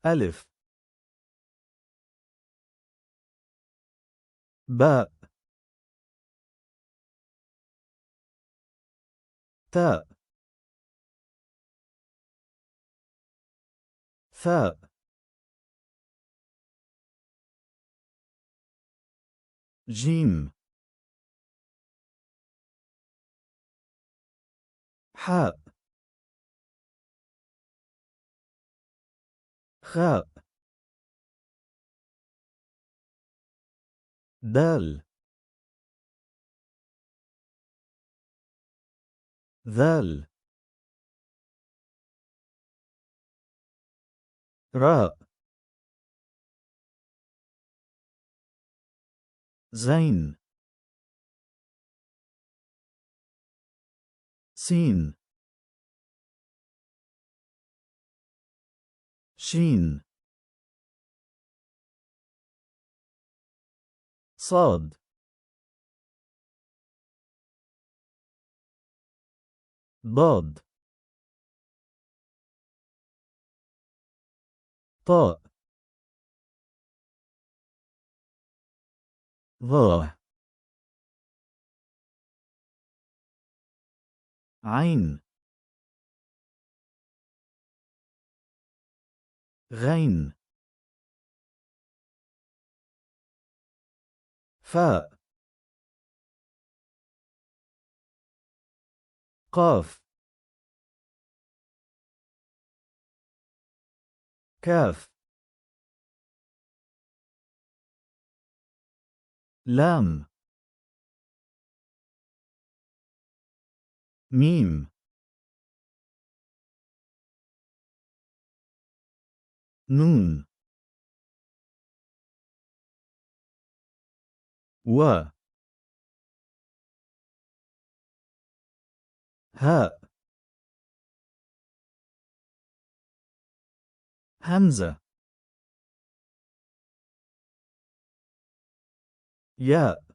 ألف باء تاء ثاء جيم حاء خاء دال ذال راء زين سين شين صاد ضاد طاء ظاء عين غين فاء قاف كاف لام ميم نون و هاء همزة ياء